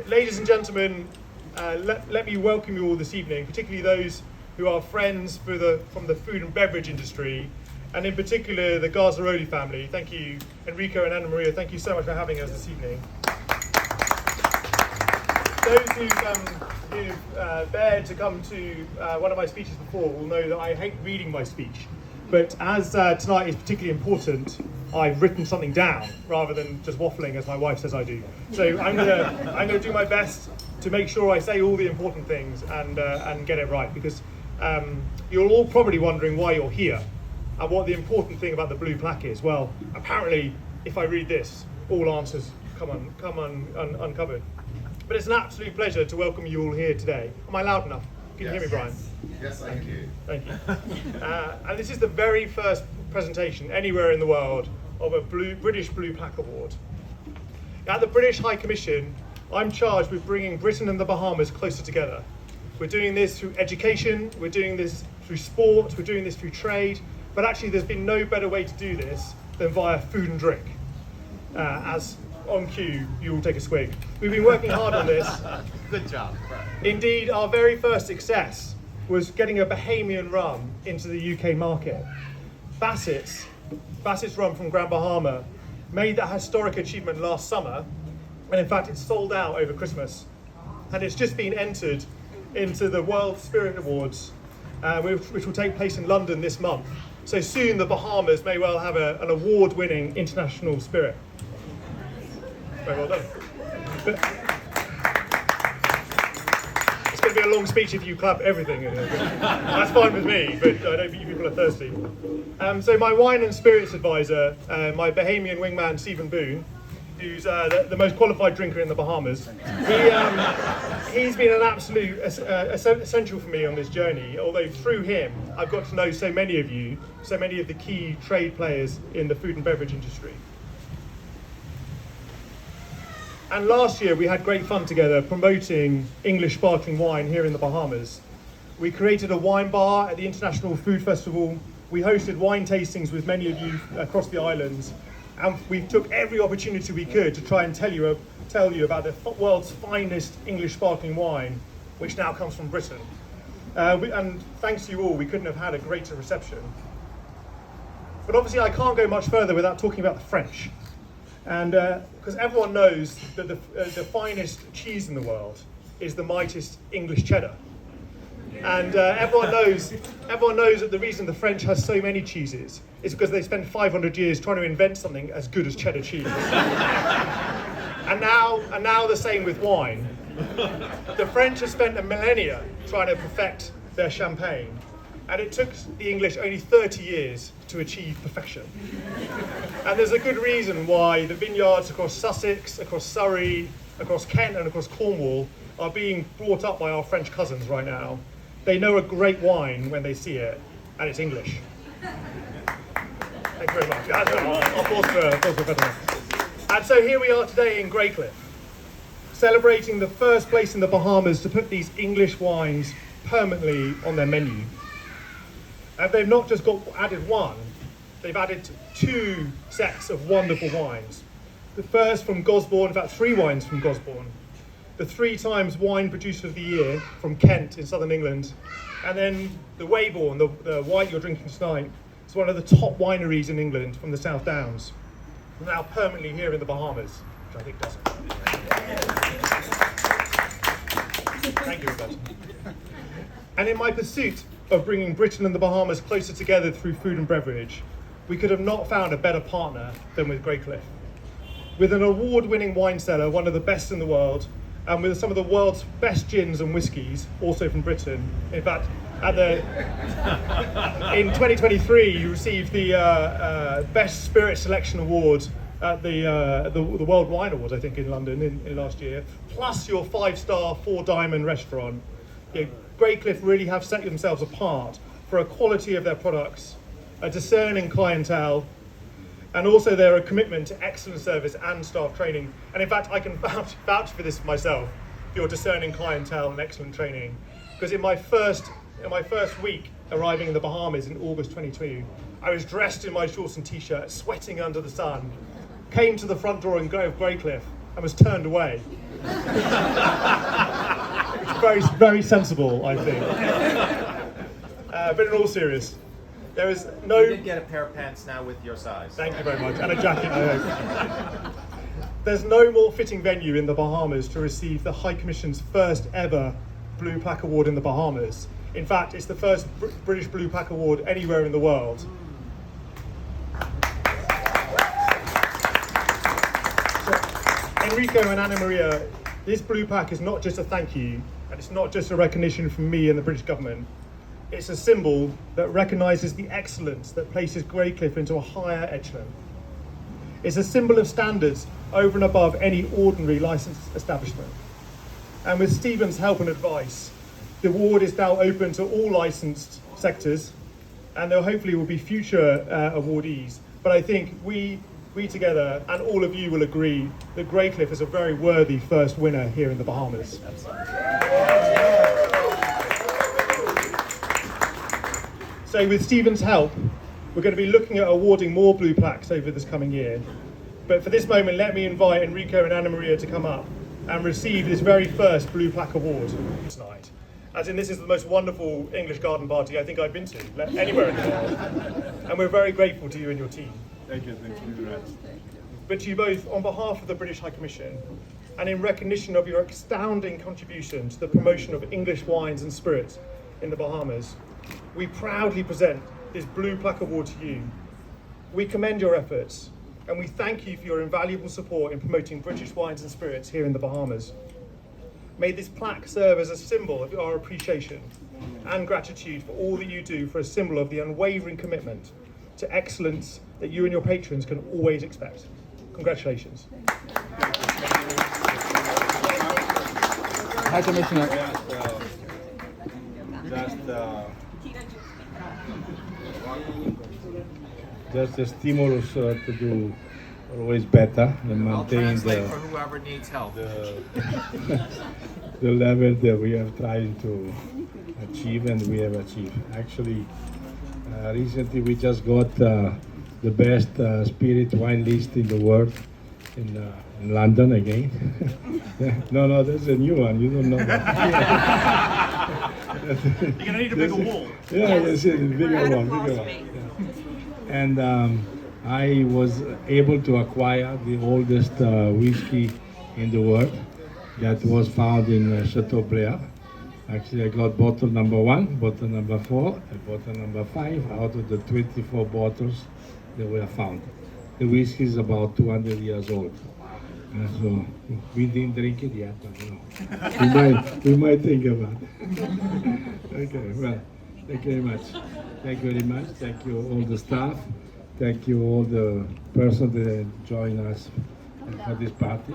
Ladies and gentlemen, let me welcome you all this evening, particularly those who are friends from the food and beverage industry, and in particular the Gazzaroli family. Thank you, Enrico and Anna Maria, thank you so much for having us this evening. Those who've dared to come to one of my speeches before will know that I hate reading my speech, but as tonight is particularly important, I've written something down rather than just waffling as my wife says I do. So I'm gonna do my best to make sure I say all the important things and get it right, because you're all probably wondering why you're here and what the important thing about the Blue Plaque is. Well, apparently, if I read this, all answers come uncovered. But it's an absolute pleasure to welcome you all here today. Am I loud enough? Can you hear me, Brian? Yes, thank you. Thank you. And this is the very first presentation anywhere in the world of a British Blue Plaque Award. At the British High Commission, I'm charged with bringing Britain and the Bahamas closer together. We're doing this through education, we're doing this through sport, we're doing this through trade, but actually there's been no better way to do this than via food and drink. As on cue, you will take a swig. We've been working hard on this. Good job. Indeed, our very first success was getting a Bahamian rum into the UK market. Bassett's rum from Grand Bahama made that historic achievement last summer, and in fact it's sold out over Christmas. And it's just been entered into the World Spirit Awards, which will take place in London this month. So soon the Bahamas may well have an award-winning international spirit. Very well done. It's going to be a long speech if you clap everything. That's fine with me, but I know you people are thirsty. So my wine and spirits advisor, my Bahamian wingman Stephen Boone, who's the most qualified drinker in the Bahamas, he's been an absolute essential for me on this journey, although through him I've got to know so many of you, so many of the key trade players in the food and beverage industry. And last year we had great fun together promoting English sparkling wine here in the Bahamas. We created a wine bar at the International Food Festival. We hosted wine tastings with many of you across the islands. And we took every opportunity we could to try and tell you about the world's finest English sparkling wine, which now comes from Britain. And thanks to you all, we couldn't have had a greater reception. But obviously I can't go much further without talking about the French. And because everyone knows that the finest cheese in the world is the mightiest English cheddar. And everyone knows that the reason the French has so many cheeses is because they spent 500 years trying to invent something as good as cheddar cheese. and now the same with wine. The French have spent a millennia trying to perfect their champagne, and it took the English only 30 years to achieve perfection. And there's a good reason why the vineyards across Sussex, across Surrey, across Kent and across Cornwall are being brought up by our French cousins right now. They know a great wine when they see it, and it's English. Thank you very much. I'll pause for better. And so here we are today in Graycliff, celebrating the first place in the Bahamas to put these English wines permanently on their menu. And they've not just added one, they've added two sets of wonderful wines. The first from Gosbourne, in fact 3 wines from Gosbourne. The 3 times wine producer of the year from Kent in southern England. And then the Weybourne, the white you're drinking tonight, is one of the top wineries in England from the South Downs. Now permanently here in the Bahamas, which I think does it. Thank you, Roberta. And in my pursuit of bringing Britain and the Bahamas closer together through food and beverage, we could have not found a better partner than with Graycliff. With an award-winning wine cellar, one of the best in the world, and with some of the world's best gins and whiskies, also from Britain. In fact, in 2023, you received the Best Spirit Selection Award at the World Wine Awards, I think, in London in last year, plus your 5-star 4-diamond restaurant. Graycliff really have set themselves apart for a quality of their products, a discerning clientele, and also their commitment to excellent service and staff training. And in fact, I can vouch for this for myself, for your discerning clientele and excellent training, because in my first week arriving in the Bahamas in August 2022, I was dressed in my shorts and t-shirt, sweating under the sun, came to the front door of Graycliff and was turned away. It's very, very sensible, I think. But in all seriousness, there is no... You did get a pair of pants now with your size. Thank you very much, and a jacket, I hope. There's no more fitting venue in the Bahamas to receive the High Commission's first ever Blue Plaque Award in the Bahamas. In fact, it's the first British Blue Plaque Award anywhere in the world. So, Enrico and Anna Maria, this Blue Plaque is not just a thank you, and it's not just a recognition from me and the British government. It's a symbol that recognises the excellence that places Graycliff into a higher echelon. It's a symbol of standards over and above any ordinary licensed establishment. And with Stephen's help and advice, the award is now open to all licensed sectors, and there hopefully will be future awardees. But I think we together, and all of you will agree, that Graycliff is a very worthy first winner here in the Bahamas. So with Stephen's help, we're going to be looking at awarding more blue plaques over this coming year. But for this moment, let me invite Enrico and Anna Maria to come up and receive this very first Blue Plaque Award tonight. As in, this is the most wonderful English garden party I think I've been to, anywhere in the world. And we're very grateful to you and your team. Thank you very much. But to you both, on behalf of the British High Commission, and in recognition of your astounding contribution to the promotion of English wines and spirits in the Bahamas, we proudly present this Blue Plaque Award to you. We commend your efforts, and we thank you for your invaluable support in promoting British wines and spirits here in the Bahamas. May this plaque serve as a symbol of our appreciation and gratitude for all that you do, for a symbol of the unwavering commitment to excellence that you and your patrons can always expect. Congratulations. Hi, Commissioner. Just a stimulus to do always better and I'll maintain translate for whoever needs help. the level that we are trying to achieve and we have achieved. Actually, recently we just got the best spirit wine list in the world in London again. No, that's a new one. You don't know that. You're going to need a bigger wall. Yeah, yes, bigger one. Yeah. And I was able to acquire the oldest whiskey in the world that was found in Chateaubriand. Actually, I got bottle number 1, bottle number 4, and bottle number 5 out of the 24 bottles that were found. The whiskey is about 200 years old. So we didn't drink it yet, but you know, we might think about it. Okay, well, thank you very much. Thank you very much. Thank you all the staff. Thank you all the persons that join us for this party.